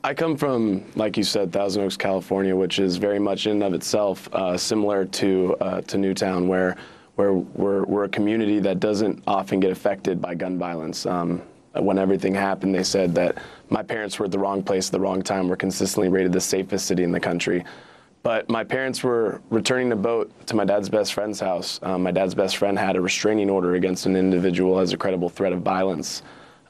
I come from, like you said, Thousand Oaks, California, which is very much in and of itself similar to Newtown, where we're a community that doesn't often get affected by gun violence. When everything happened, they said that my parents were at the wrong place at the wrong time. We're consistently rated the safest city in the country. But my parents were returning the boat to my dad's best friend's house. My dad's best friend had a restraining order against an individual as a credible threat of violence.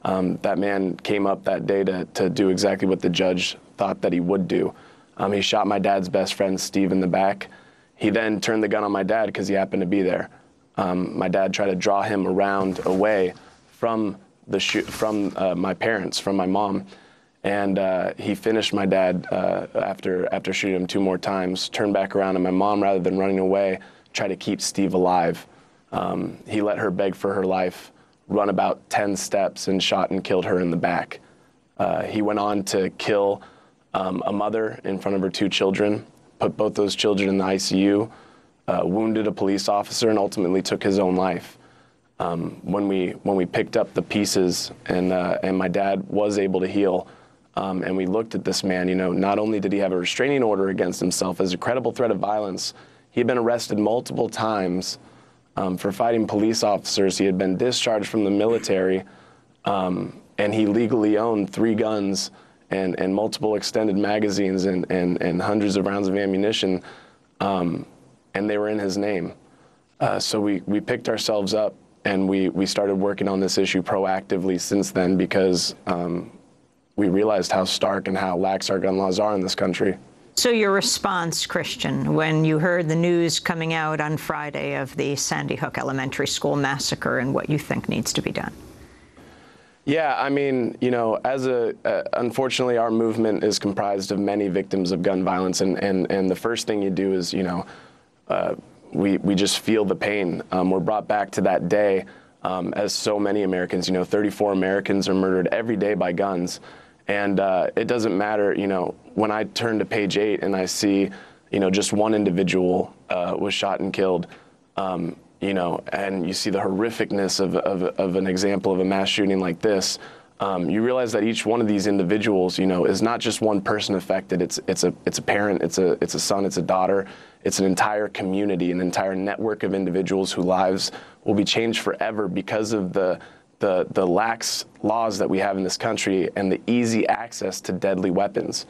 That man came up that day to do exactly what the judge thought that he would do. He shot my dad's best friend, Steve, in the back. He then turned the gun on my dad because he happened to be there. My dad tried to draw him around away from my parents, from my mom. And he finished my dad after shooting him 2 more times, turned back around, and my mom, rather than running away, tried to keep Steve alive. He let her beg for her life, run about 10 steps, and shot and killed her in the back. He went on to kill a mother in front of her 2 children, put both those children in the ICU, wounded a police officer, and ultimately took his own life. When we picked up the pieces and my dad was able to heal, and we looked at this man, not only did he have a restraining order against himself as a credible threat of violence, he had been arrested multiple times for fighting police officers. He had been discharged from the military, and he legally owned 3 guns and multiple extended magazines and hundreds of rounds of ammunition, and they were in his name. So we picked ourselves up, and we started working on this issue proactively since then, because we realized how stark and how lax our gun laws are in this country. So your response, Christian, when you heard the news coming out on Friday of the Sandy Hook Elementary School massacre, and what you think needs to be done? Yeah, I mean, unfortunately, our movement is comprised of many victims of gun violence, and the first thing you do is, we just feel the pain. We're brought back to that day, as so many Americans, 34 Americans are murdered every day by guns. And it doesn't matter, when I turn to page 8 and I see, just one individual was shot and killed, and you see the horrificness of an example of a mass shooting like this, you realize that each one of these individuals, is not just one person affected. It's a parent, it's a son, it's a daughter, it's an entire community, an entire network of individuals whose lives will be changed forever because of the lax laws that we have in this country and the easy access to deadly weapons.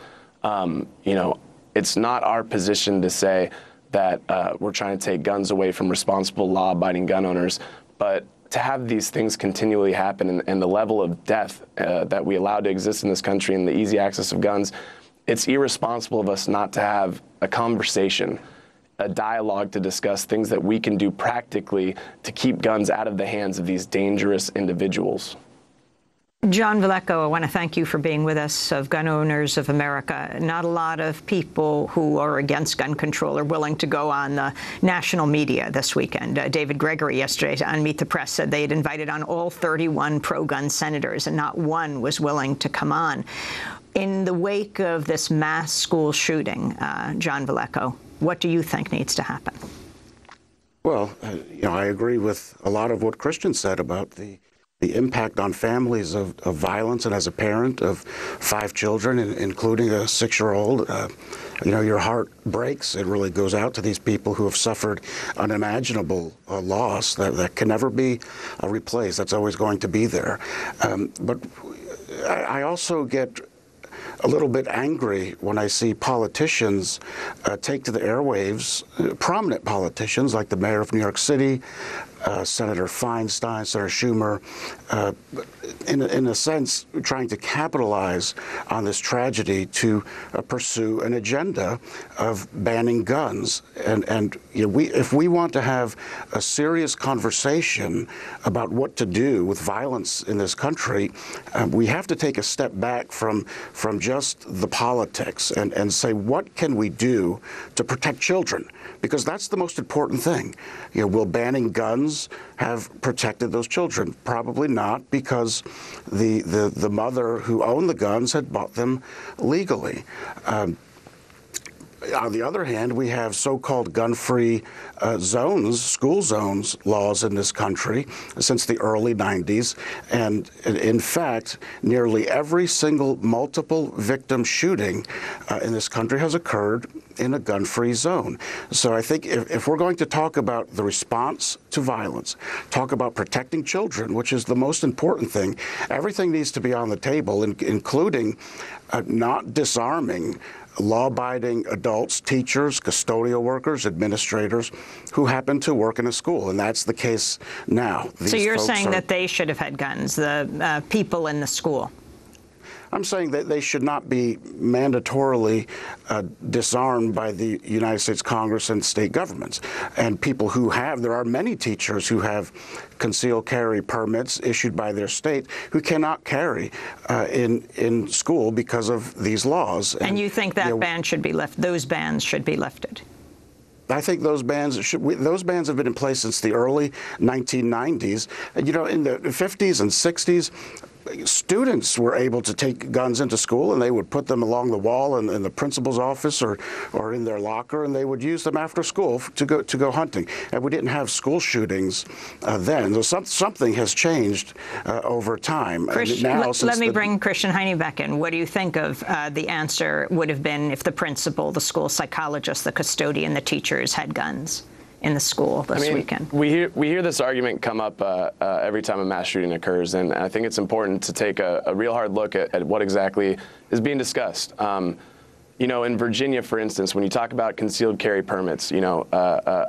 It's not our position to say that we're trying to take guns away from responsible, law-abiding gun owners, but to have these things continually happen and the level of death that we allow to exist in this country and the easy access of guns, it's irresponsible of us not to have a conversation, a dialogue to discuss things that we can do practically to keep guns out of the hands of these dangerous individuals. John Vellecco, I want to thank you for being with us, of Gun Owners of America. Not a lot of people who are against gun control are willing to go on the national media this weekend. David Gregory yesterday on Meet the Press said they had invited on all 31 pro-gun senators, and not one was willing to come on. In the wake of this mass school shooting, John Vellecco, what do you think needs to happen? Well, I agree with a lot of what Christian said about the impact on families of violence, and as a parent of 5 children, including a 6-year-old, your heart breaks. It really goes out to these people who have suffered unimaginable loss that can never be replaced. That's always going to be there. But I also get a little bit angry when I see politicians take to the airwaves, prominent politicians like the mayor of New York City, Senator Feinstein, Senator Schumer, in a sense, trying to capitalize on this tragedy to pursue an agenda of banning guns. And if we want to have a serious conversation about what to do with violence in this country, we have to take a step back from just the politics and say, what can we do to protect children? Because that's the most important thing. Will banning guns have protected those children? Probably not, because the mother who owned the guns had bought them legally. On the other hand, we have so-called gun-free zones, school zones laws in this country since the early 90s. And in fact, nearly every single multiple victim shooting in this country has occurred in a gun-free zone. So I think if we're going to talk about the response to violence, talk about protecting children, which is the most important thing, everything needs to be on the table, including not disarming law-abiding adults, teachers, custodial workers, administrators who happen to work in a school, and that's the case now. So you're saying that they should have had guns, the people in the school? I'm saying that they should not be mandatorily disarmed by the United States Congress and state governments. And people who have, there are many teachers who have concealed carry permits issued by their state who cannot carry in school because of these laws. And you think that ban should be lifted? Those bans should be lifted? I think those bans have been in place since the early 1990s. You know, in the 50s and 60s, students were able to take guns into school, and they would put them along the wall in the principal's office or in their locker, and they would use them after school to go hunting. And we didn't have school shootings then. So something has changed over time. Let me bring Christian Heine back in. What do you think of the answer would have been if the principal, the school psychologist, the custodian, the teachers had guns in the school this weekend? We hear this argument come up every time a mass shooting occurs, and I think it's important to take a real hard look at what exactly is being discussed. You know, in Virginia, for instance, when you talk about concealed carry permits, you know,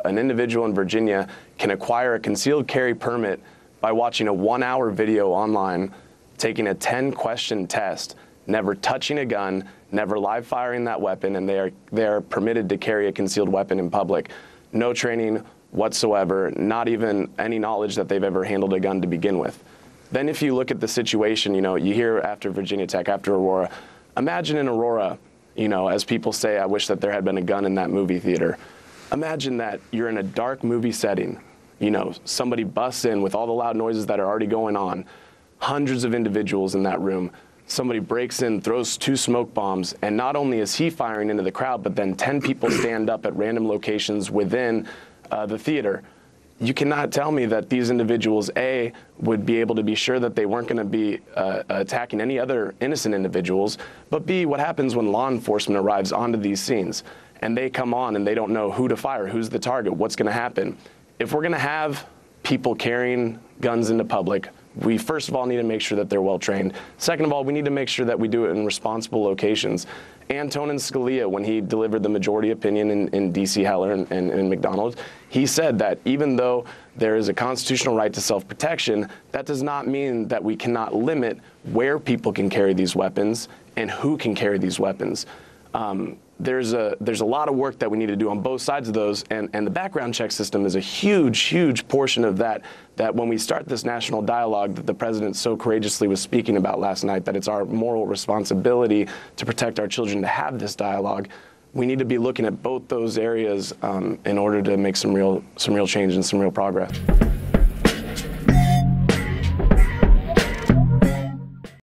an individual in Virginia can acquire a concealed carry permit by watching a 1-hour video online, taking a 10-question test, never touching a gun, never live firing that weapon, and they are permitted to carry a concealed weapon in public. No training whatsoever, not even any knowledge that they've ever handled a gun to begin with. Then if you look at the situation, you know, you hear after Virginia Tech, after Aurora, imagine in Aurora, you know, as people say, I wish that there had been a gun in that movie theater. Imagine that you're in a dark movie setting, you know, somebody busts in with all the loud noises that are already going on, hundreds of individuals in that room. Somebody breaks in, throws 2 smoke bombs, and not only is he firing into the crowd, but then 10 people stand up at random locations within the theater. You cannot tell me that these individuals, A, would be able to be sure that they weren't going to be attacking any other innocent individuals, but B, what happens when law enforcement arrives onto these scenes and they come on and they don't know who to fire, who's the target, what's going to happen. If we're going to have people carrying guns into public, we first of all need to make sure that they're well trained. Second of all, we need to make sure that we do it in responsible locations. Antonin Scalia, when he delivered the majority opinion in D.C. Heller and McDonald, he said that even though there is a constitutional right to self-protection, that does not mean that we cannot limit where people can carry these weapons and who can carry these weapons. There's a lot of work that we need to do on both sides of those, and the background check system is a huge portion of that when we start this national dialogue that the president so courageously was speaking about last night, that it's our moral responsibility to protect our children to have this dialogue. We need to be looking at both those areas in order to make some real change and some real progress.